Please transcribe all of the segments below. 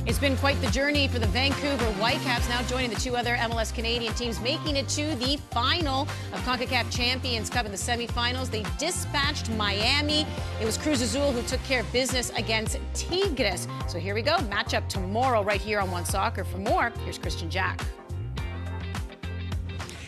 It's been quite the journey for the Vancouver Whitecaps, now joining the two other MLS Canadian teams, making it to the final of Concacaf Champions Cup in the semifinals. They dispatched Miami. It was Cruz Azul who took care of business against Tigres. So here we go, matchup tomorrow right here on One Soccer. For more, here's Christian Jack.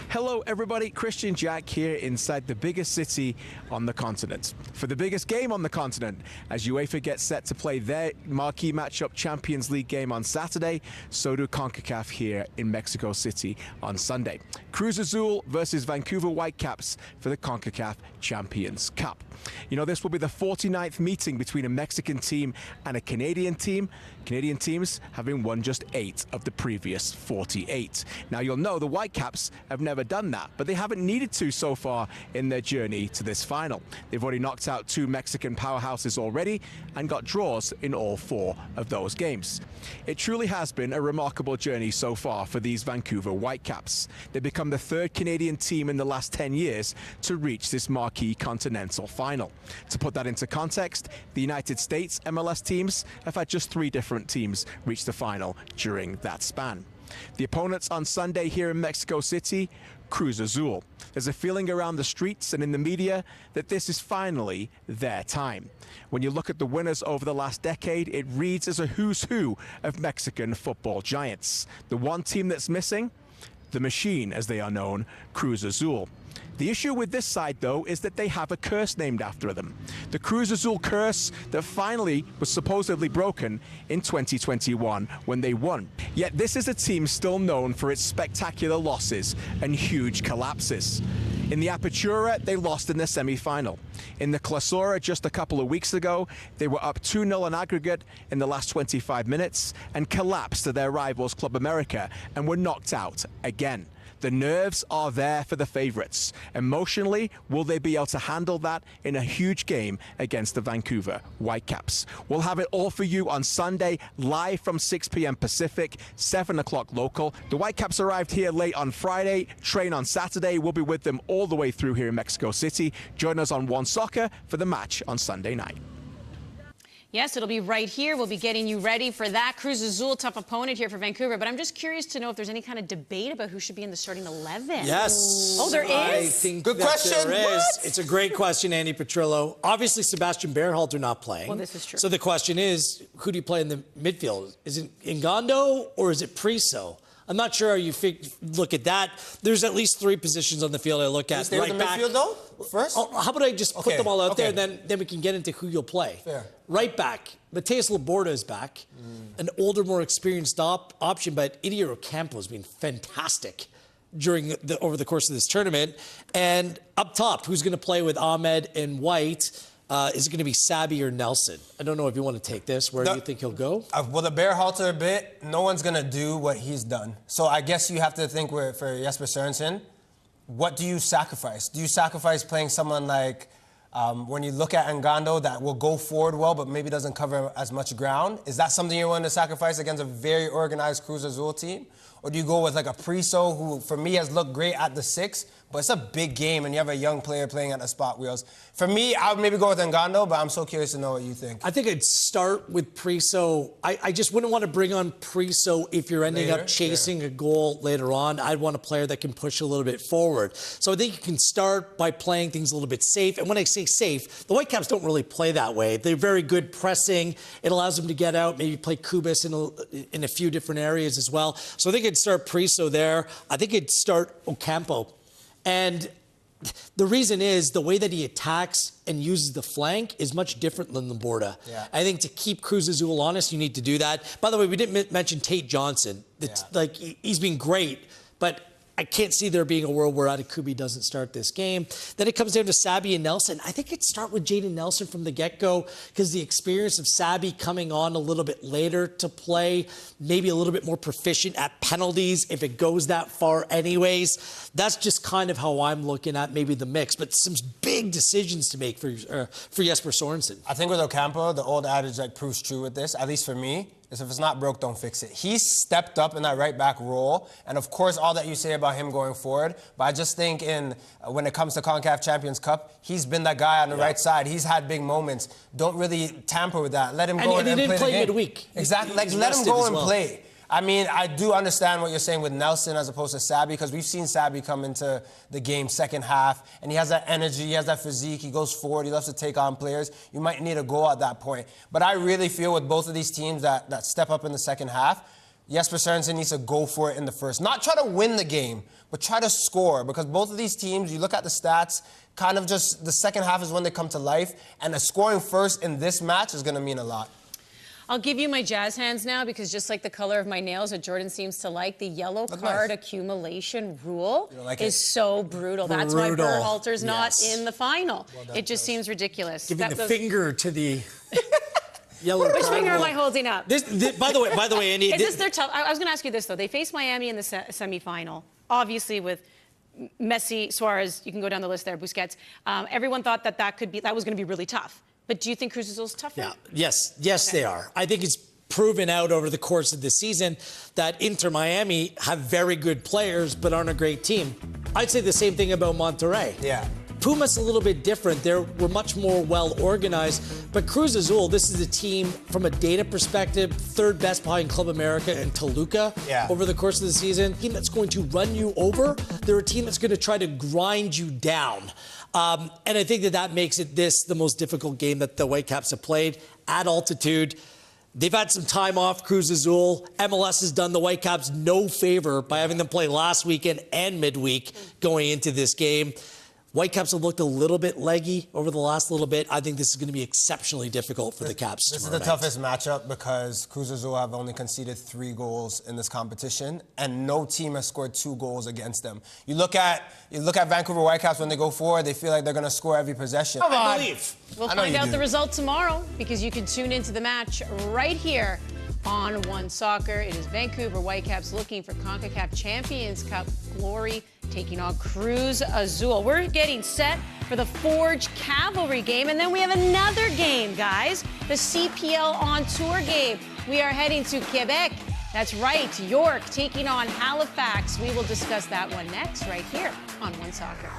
Hello everybody, Christian Jack here inside the biggest city on the continent. For the biggest game on the continent, as UEFA gets set to play their marquee matchup Champions League game on Saturday, so do Concacaf here in Mexico City on Sunday. Cruz Azul versus Vancouver Whitecaps for the Concacaf Champions Cup. You know, this will be the 49th meeting between a Mexican team and a Canadian team. Canadian teams having won just 8 of the previous 48. Now you'll know the Whitecaps have never done that, but they haven't needed to so far in their journey to this final. They've already knocked out 2 Mexican powerhouses already and got draws in all 4 of those games. It truly has been a remarkable journey so far for these Vancouver Whitecaps. They've become the 3rd Canadian team in the last 10 years to reach this marquee continental final. To put that into context, the United States MLS teams have had just 3 different teams reach the final during that span. The opponents on Sunday here in Mexico City, Cruz Azul. There's a feeling around the streets and in the media that this is finally their time. When you look at the winners over the last decade, it reads as a who's who of Mexican football giants. The one team that's missing? The machine, as they are known, Cruz Azul. The issue with this side, though, is that they have a curse named after them. The Cruz Azul curse that finally was supposedly broken in 2021 when they won. Yet this is a team still known for its spectacular losses and huge collapses. In the Apertura, they lost in the semi-final. In the Clausura just a couple of weeks ago, they were up 2-0 in aggregate in the last 25 minutes and collapsed to their rivals Club America and were knocked out again. The nerves are there for the favorites. Emotionally, will they be able to handle that in a huge game against the Vancouver Whitecaps? We'll have it all for you on Sunday, live from 6 p.m. Pacific, 7 o'clock local. The Whitecaps arrived here late on Friday, train on Saturday. We'll be with them all the way through here in Mexico City. Join us on One Soccer for the match on Sunday night. Yes, it'll be right here. We'll be getting you ready for that. Cruz Azul, tough opponent here for Vancouver. But I'm just curious to know if there's any kind of debate about who should be in the starting 11. Yes. Oh, there is? I think Good question. there is. What? It's a great question, Andy Petrillo. Obviously, Sebastian Berhalter not playing. Well, this is true. So the question is, who do you play in the midfield? Is it Ngando or is it Priso? I'm not sure how you look at that. There's at least 3 positions on the field I look at. Stay with the midfield, though, first? Oh, how about I just put them all out there, Okay. and then we can get into who you'll play. Fair. Right back, Mateus Laborda is back. An older, more experienced option, but Idir Ocampo has been fantastic over the course of this tournament. And up top, who's going to play with Ahmed and White? Is it going to be Sabi or Nelson? I don't know if you want to take this. Where do you think he'll go? Well, the Berhalter bit, no one's going to do what he's done. So I guess you have to think for Jesper Sørensen, what do you sacrifice? Do you sacrifice playing someone like, when you look at Ngando, that will go forward well, but maybe doesn't cover as much ground? Is that something you're willing to sacrifice against a very organized Cruz Azul team? Or do you go with like a Priso, who for me has looked great at the 6, but it's a big game and you have a young player playing at the spot wheels. For me, I would maybe go with Ngando, but I'm so curious to know what you think. I think I'd start with Priso. I just wouldn't want to bring on Priso if you're ending up chasing a goal later on. I'd want a player that can push a little bit forward. So I think you can start by playing things a little bit safe. And when I say safe, the Whitecaps don't really play that way. They're very good pressing. It allows them to get out, maybe play Kubas in a few different areas as well. So I think I'd start Priso there. I think I'd start Ocampo. And the reason is the way that he attacks and uses the flank is much different than Laborda. Yeah. I think to keep Cruz Azul honest, you need to do that. By the way, we didn't mention Tate Johnson. Like, he's been great, but I can't see there being a world where Adekubi doesn't start this game. Then it comes down to Sabi and Nelson. I think it'd start with Jaden Nelson from the get-go because the experience of Sabi coming on a little bit later to play, maybe a little bit more proficient at penalties if it goes that far anyways. That's just kind of how I'm looking at maybe the mix. But some big big decisions to make for Jesper Sorensen. I think with Ocampo, the old adage like proves true with this, at least for me, is if it's not broke, don't fix it. He stepped up in that right back role, and of course, all that you say about him going forward, but I just think when it comes to Concacaf Champions Cup, he's been that guy on the right side. He's had big moments. Don't really tamper with that. Let him go and play the game. And he didn't play midweek. Exactly. Like, let him go and play. I mean, I do understand what you're saying with Nelson as opposed to Sabby, because we've seen Sabby come into the game second half, and he has that energy, he has that physique, he goes forward, he loves to take on players. You might need a goal at that point. But I really feel with both of these teams that step up in the second half, Jesper Sorensen needs to go for it in the first. Not try to win the game, but try to score, because both of these teams, you look at the stats, kind of just the second half is when they come to life, and the scoring first in this match is going to mean a lot. I'll give you my jazz hands now, because just like the color of my nails that Jordan seems to like, the yellow card accumulation rule is so brutal. That's why Berhalter's not in the final. It just seems ridiculous. Giving the finger to the yellow card. Which finger am I holding up? By the way, Andy. Is this their tough? I was going to ask you this, though. They face Miami in the semifinal, obviously with Messi, Suarez, you can go down the list there, Busquets. Everyone thought that was going to be really tough. But do you think Cruz Azul's tougher? Yeah. Yes, they are. I think it's proven out over the course of the season that Inter Miami have very good players but aren't a great team. I'd say the same thing about Monterrey. Yeah. Puma's a little bit different. We're much more well organized. But Cruz Azul, this is a team from a data perspective, third best behind Club America and Toluca over the course of the season. A team that's going to run you over. They're a team that's going to try to grind you down. And I think that makes it the most difficult game that the Whitecaps have played at altitude. They've had some time off, Cruz Azul. MLS has done the Whitecaps no favor by having them play last weekend and midweek going into this game. Whitecaps have looked a little bit leggy over the last little bit. I think this is going to be exceptionally difficult for the Caps This is the toughest matchup because Cruz Azul have only conceded 3 goals in this competition, and no team has scored 2 goals against them. You look at Vancouver Whitecaps when they go forward, they feel like they're going to score every possession. I believe. We'll find out the result tomorrow, because you can tune into the match right here on One Soccer. It is Vancouver Whitecaps looking for Concacaf Champions Cup glory, taking on Cruz Azul. We're getting set for the Forge Cavalry game, and then we have another game, guys, the CPL on tour game. We are heading to Quebec. That's right, York taking on Halifax. We will discuss that one next right here on One Soccer.